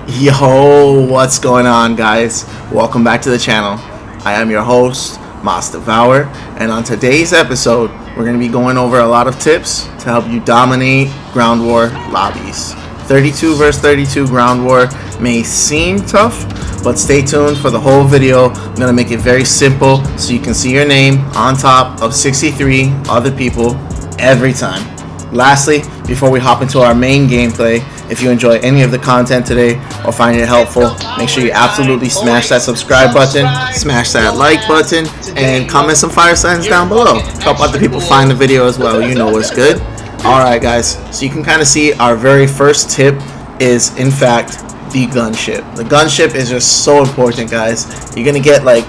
Yo, what's going on, guys? Welcome back to the channel. I am your host, Mas Devour, and on today's episode, we're going to be going over a lot of tips to help you dominate ground war lobbies. 32 versus 32 ground war may seem tough, but stay tuned for the whole video. I'm going to make it very simple so you can see your name on top of 63 other people every time. Lastly, before we hop into our main gameplay, if you enjoy any of the content today or find it helpful, make sure you absolutely smash that subscribe button, smash that like button, and comment some fire signs down below. Help other people find the video as well. You know what's good. Alright guys, so you can kind of see our very first tip is in fact the gunship. The gunship is just so important, guys. You're gonna get like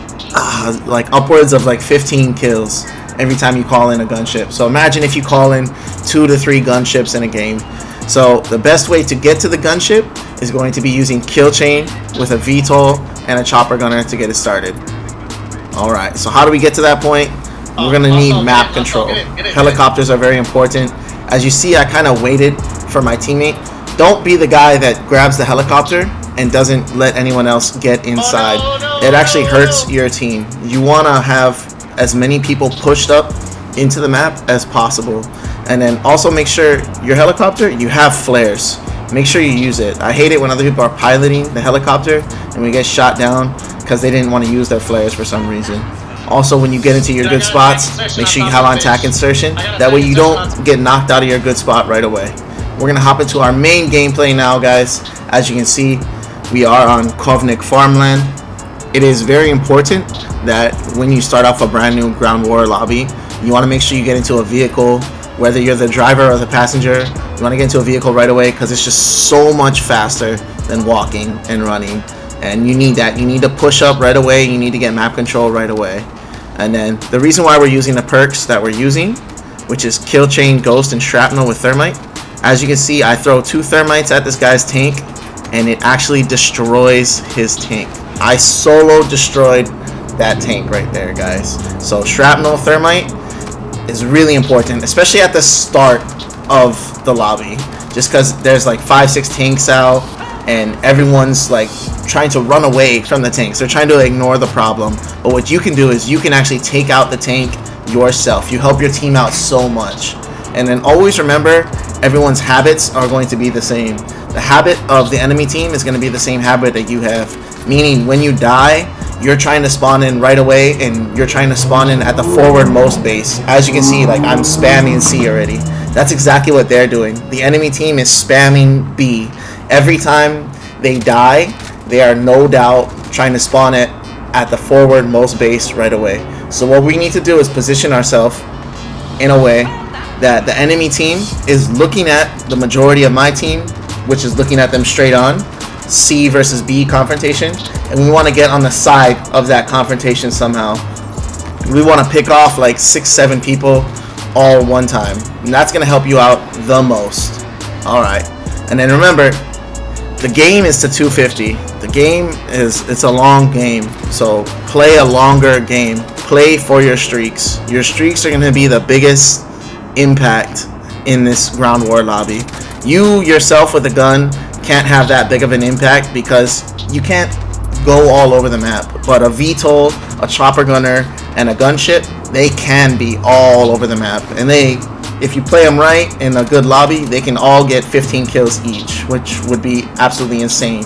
upwards of like 15 kills every time you call in a gunship. So imagine if you call in 2 to 3 gunships in a game. So the best way to get to the gunship is going to be using kill chain with a VTOL and a chopper gunner to get it started. Alright, so how do we get to that point? We're going to need map control. Helicopters are very important. As you see, I kind of waited for my teammate. Don't be the guy that grabs the helicopter and doesn't let anyone else get inside. It actually hurts your team. You want to have as many people pushed up into the map as possible, and then also make sure your helicopter, you have flares. Make sure you use it. I hate it when other people are piloting the helicopter and we get shot down because they didn't want to use their flares for some reason. Also, when you get into your good spots, make sure you have on tack insertion. That way you don't get knocked out of your good spot right away. We're gonna hop into our main gameplay now, guys. As you can see, we are on Kovnik farmland. It is very important that when you start off a brand new ground war lobby, you want to make sure you get into a vehicle, whether you're the driver or the passenger. You want to get into a vehicle right away because it's just so much faster than walking and running, and you need that. You need to push up right away. You need to get map control right away. And then the reason why we're using the perks that we're using, which is kill chain, ghost, and shrapnel with thermite. As you can see, I throw 2 thermites at this guy's tank and it actually destroys his tank. I solo destroyed that tank right there, guys. So shrapnel, thermite is really important, especially at the start of the lobby, just because there's like 5-6 tanks out and everyone's like trying to run away from the tanks. They're trying to ignore the problem, but what you can do is you can actually take out the tank yourself. You help your team out so much. And then always remember, everyone's habits are going to be the same. The habit of the enemy team is going to be the same habit that you have, meaning when you die, you're trying to spawn in right away, and you're trying to spawn in at the forwardmost base. As you can see, like I'm spamming C already. That's exactly what they're doing. The enemy team is spamming B. Every time they die, they are no doubt trying to spawn it at the forwardmost base right away. So what we need to do is position ourselves in a way that the enemy team is looking at the majority of my team, which is looking at them straight on. C versus B confrontation, and we want to get on the side of that confrontation somehow. We want to pick off like 6-7 people all one time, and that's going to help you out the most. Alright, and then remember, the game is to 250. The game is, it's a long game, so play a longer game. Play for your streaks. Your streaks are going to be the biggest impact in this ground war lobby. You yourself with a gun can't have that big of an impact because you can't go all over the map, but a VTOL, a chopper gunner, and a gunship, they can be all over the map, and they, if you play them right in a good lobby, they can all get 15 kills each, which would be absolutely insane.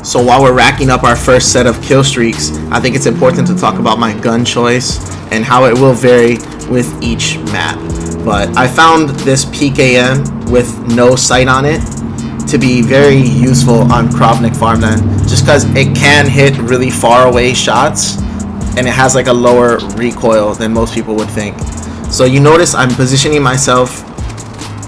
So while we're racking up our first set of kill streaks, I think it's important to talk about my gun choice and how it will vary with each map. But I found this PKM with no sight on it to be very useful on Kovnik farmland, just because it can hit really far away shots and it has like a lower recoil than most people would think. So you notice I'm positioning myself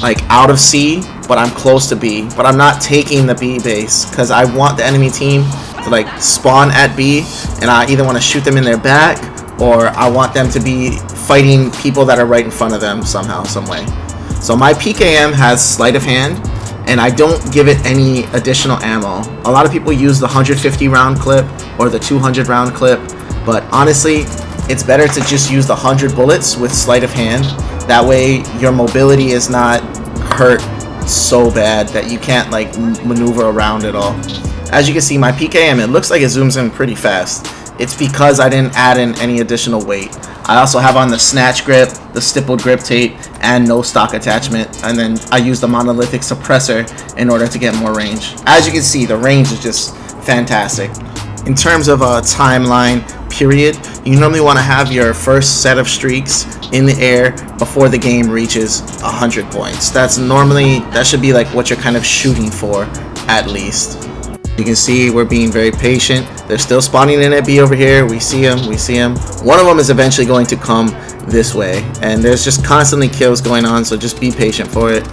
like out of C, but I'm close to B, but I'm not taking the B base because I want the enemy team to like spawn at B, and I either want to shoot them in their back or I want them to be fighting people that are right in front of them somehow, some way. So my PKM has sleight of hand, and I don't give it any additional ammo. A lot of people use the 150 round clip or the 200 round clip, but honestly, it's better to just use the 100 bullets with sleight of hand. That way your mobility is not hurt so bad that you can't like maneuver around at all. As you can see, my PKM, it looks like it zooms in pretty fast. It's because I didn't add in any additional weight. I also have on the Snatch grip, the stippled grip tape, and no stock attachment. And then I use the monolithic suppressor in order to get more range. As you can see, the range is just fantastic. In terms of a timeline period, you normally want to have your first set of streaks in the air before the game reaches 100 points. That should be like what you're kind of shooting for, at least. You can see we're being very patient. They're still spawning in at B over here. We see them. One of them is eventually going to come this way, and there's just constantly kills going on, so just be patient for it.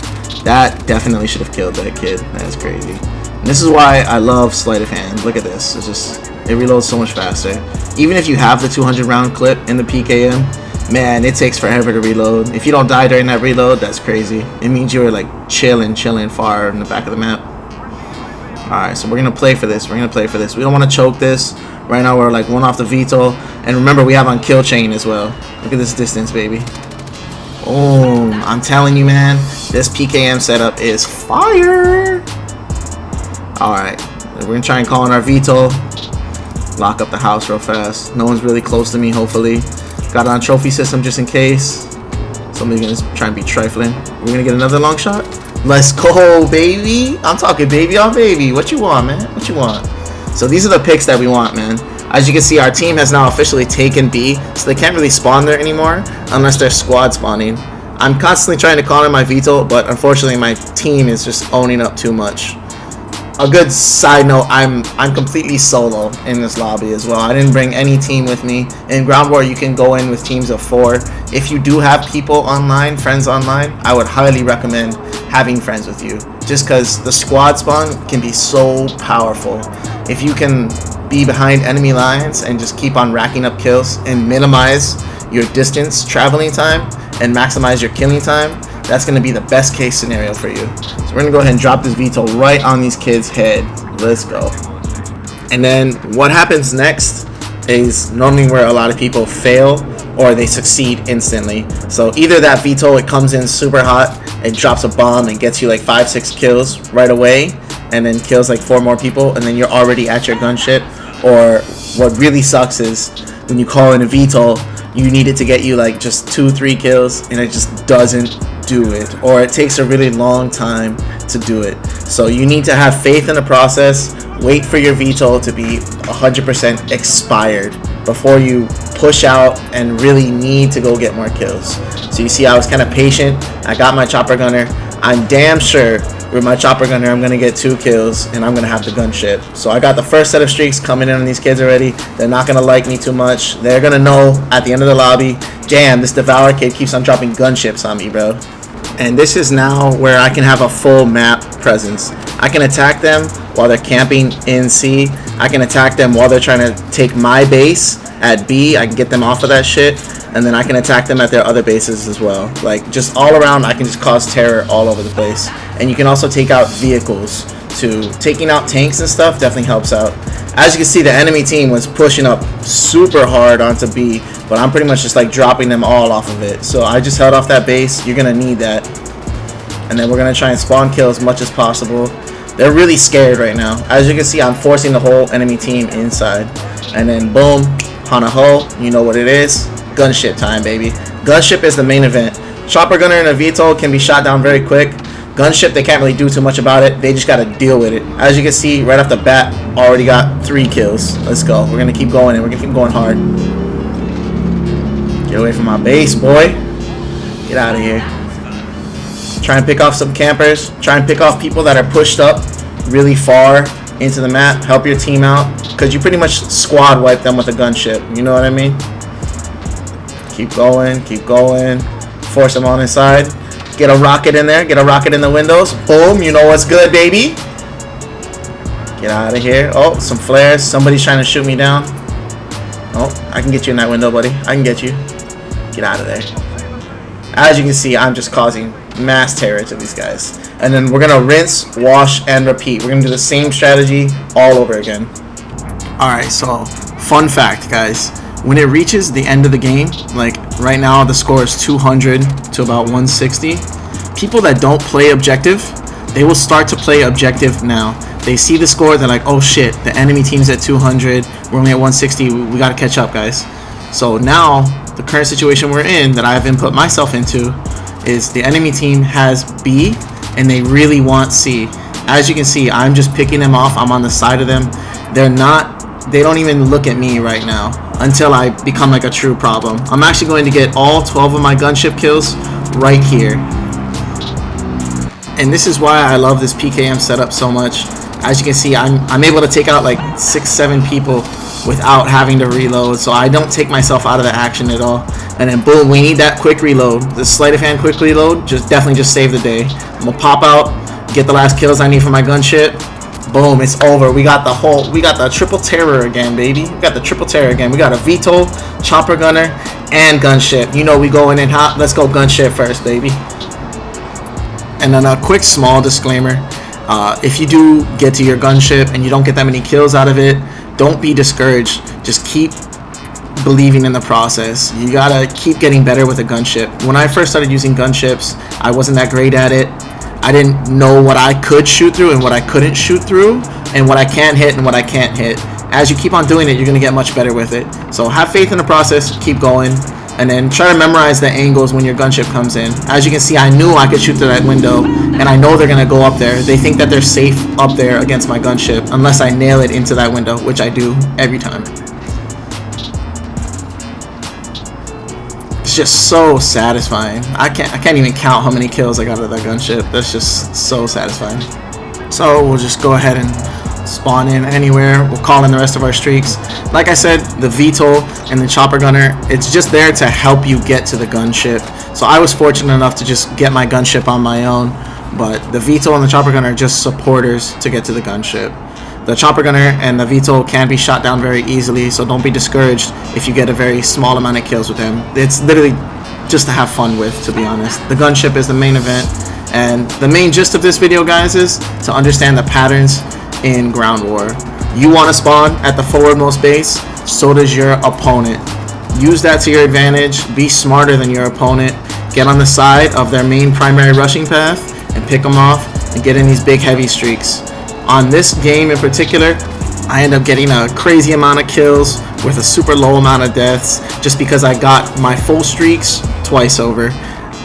That definitely should have killed that kid. That's crazy. And this is why I love sleight of hand. Look at this. It reloads so much faster. Even if you have the 200 round clip in the PKM, man, it takes forever to reload. If you don't die during that reload, that's crazy. It means you were like chilling far in the back of the map. Alright, so we're going to play for this. We don't want to choke this. Right now we're like one off the VTOL. And remember, we have on kill chain as well. Look at this distance, baby. Boom. I'm telling you, man, this PKM setup is fire. Alright, we're going to try and call in our VTOL. Lock up the house real fast. No one's really close to me, hopefully. Got it on trophy system just in case. Somebody's going to try and be trifling. We're going to get another long shot. Let's go, baby. I'm talking baby on baby. What you want, man? What you want? So these are the picks that we want, man. As you can see, our team has now officially taken B, so they can't really spawn there anymore unless they're squad spawning. I'm constantly trying to call in my VTOL, but unfortunately my team is just owning up too much. A good side note, I'm completely solo in this lobby as well. I didn't bring any team with me. In Ground War, you can go in with teams of 4. If you do have people online, friends online, I would highly recommend having friends with you. Just because the squad spawn can be so powerful. If you can be behind enemy lines and just keep on racking up kills and minimize your distance traveling time and maximize your killing time, that's going to be the best case scenario for you. So we're going to go ahead and drop this VTOL right on these kids' head. Let's go. And then what happens next is normally where a lot of people fail or they succeed instantly. So either that VTOL, it comes in super hot, it drops a bomb and gets you like 5-6 kills right away, and then kills like 4 more people, and then you're already at your gunship. Or what really sucks is when you call in a VTOL, you need it to get you like just 2-3 kills, and it just doesn't do it, or it takes a really long time to do it. So you need to have faith in the process. Wait for your VTOL to be 100% expired before you push out and really need to go get more kills. So you see, I was kind of patient. I got my chopper gunner. I'm damn sure with my chopper gunner I'm gonna get 2 kills and I'm gonna have the gunship. So I got the first set of streaks coming in on these kids already. They're not gonna like me too much. They're gonna know at the end of the lobby, damn, this Devour kid keeps on dropping gunships on me, bro. And this is now where I can have a full map presence. I can attack them while they're camping in C. I can attack them while they're trying to take my base at B. I can get them off of that shit. And then I can attack them at their other bases as well. Like, just all around, I can just cause terror all over the place. And you can also take out vehicles too. Taking out tanks and stuff definitely helps out. As you can see, the enemy team was pushing up super hard onto B, but I'm pretty much just like dropping them all off of it. So I just held off that base. You're gonna need that. And then we're gonna try and spawn kill as much as possible. They're really scared right now. As you can see, I'm forcing the whole enemy team inside. And then boom, Hana Ho, you know what it is. Gunship time, baby. Gunship is the main event. Chopper gunner and a VTOL can be shot down very quick. Gunship, they can't really do too much about it. They just got to deal with it. As you can see, right off the bat, already got 3 kills. Let's go. We're going to keep going, and we're going to keep going hard. Get away from my base, boy. Get out of here. Try and pick off some campers. Try and pick off people that are pushed up really far into the map. Help your team out, because you pretty much squad wipe them with a gunship. You know what I mean? Keep going. Keep going. Force them on inside. Get a rocket in there. Get a rocket in the windows. Boom. You know what's good, baby. Get out of here. Oh, some flares. Somebody's trying to shoot me down. Oh, I can get you in that window, buddy. I can get you. Get out of there. As you can see, I'm just causing mass terror to these guys. And then we're going to rinse, wash, and repeat. We're going to do the same strategy all over again. Alright, so fun fact, guys. When it reaches the end of the game, like right now the score is 200 to about 160. People that don't play objective, they will start to play objective now. They see the score, they're like, oh shit, the enemy team's at 200, we're only at 160, we gotta catch up, guys. So now, the current situation we're in, that I've input myself into, is the enemy team has B, and they really want C. As you can see, I'm just picking them off, I'm on the side of them. They don't even look at me right now, until I become like a true problem. I'm actually going to get all 12 of my gunship kills right here. And this is why I love this PKM setup so much. As you can see, I'm able to take out like 6-7 people without having to reload, so I don't take myself out of the action at all. And then boom, we need that quick reload. The sleight of hand quick reload definitely just save the day. I'm gonna pop out, get the last kills I need for my gunship. Boom, it's over. We got the triple terror again, baby. We got the triple terror again. We got a VTOL, chopper gunner, and gunship. You know we going in hot. Let's go gunship first, baby. And then a quick small disclaimer. If you do get to your gunship and you don't get that many kills out of it, don't be discouraged. Just keep believing in the process. You gotta keep getting better with a gunship. When I first started using gunships, I wasn't that great at it. I didn't know what I could shoot through and what I couldn't shoot through, and what I can hit and what I can't hit. As you keep on doing it, you're gonna get much better with it. So have faith in the process, keep going, and then try to memorize the angles when your gunship comes in. As you can see, I knew I could shoot through that window, and I know they're gonna go up there. They think that they're safe up there against my gunship unless I nail it into that window, which I do every time. It's just so satisfying. I can't even count how many kills I got out of that gunship. That's just so satisfying. So we'll just go ahead and spawn in anywhere. We'll call in the rest of our streaks. Like I said, the VTOL and the chopper gunner, it's just there to help you get to the gunship. So I was fortunate enough to just get my gunship on my own, but the VTOL and the chopper gunner are just supporters to get to the gunship. The chopper gunner and the VTOL can be shot down very easily, so don't be discouraged if you get a very small amount of kills with them. It's literally just to have fun with, to be honest. The gunship is the main event, and the main gist of this video, guys, is to understand the patterns in ground war. You want to spawn at the forwardmost base, so does your opponent. Use that to your advantage, be smarter than your opponent, get on the side of their main primary rushing path and pick them off and get in these big heavy streaks. On this game in particular, I end up getting a crazy amount of kills with a super low amount of deaths just because I got my full streaks twice over.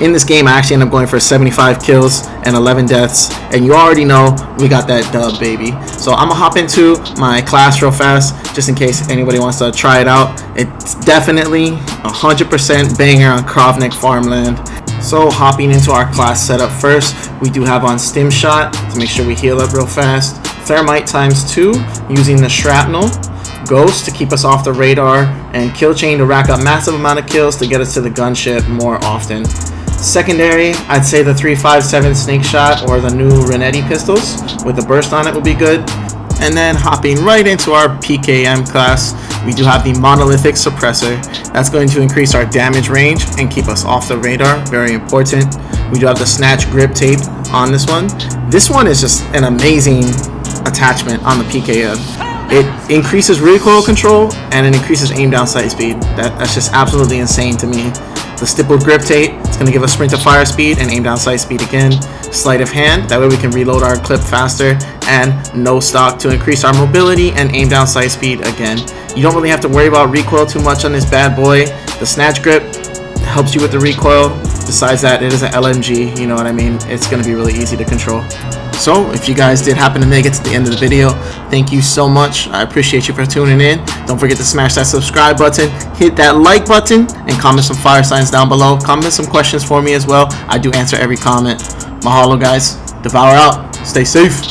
In this game, I actually end up going for 75 kills and 11 deaths, and you already know we got that dub, baby. So I'm gonna hop into my class real fast just in case anybody wants to try it out. It's definitely 100% banger on Krovnik farmland. So hopping into our class setup first, we do have on stim shot to make sure we heal up real fast, thermite ×2 using the shrapnel, ghost to keep us off the radar, and kill chain to rack up massive amount of kills to get us to the gunship more often. Secondary, I'd say the 3.57 snake shot or the new Renetti pistols with the burst on it would be good. And then hopping right into our PKM class, we do have the monolithic suppressor. That's going to increase our damage range and keep us off the radar, very important. We do have the Snatch grip tape on this one. This one is just an amazing attachment on the PKM. It increases recoil control and it increases aim down sight speed. That's just absolutely insane to me. The stippled grip tape, it's going to give us sprint to fire speed and aim down sight speed again. Sleight of hand, that way we can reload our clip faster, and no stock to increase our mobility and aim down sight speed again. You don't really have to worry about recoil too much on this bad boy. The Snatch grip helps you with the recoil. Besides that, it is an LMG, you know what I mean? It's going to be really easy to control. So if you guys did happen to make it to the end of the video, thank you so much. I appreciate you for tuning in. Don't forget to smash that subscribe button, hit that like button, and comment some fire signs down below. Comment some questions for me as well. I do answer every comment. Mahalo, guys. Devour out. Stay safe.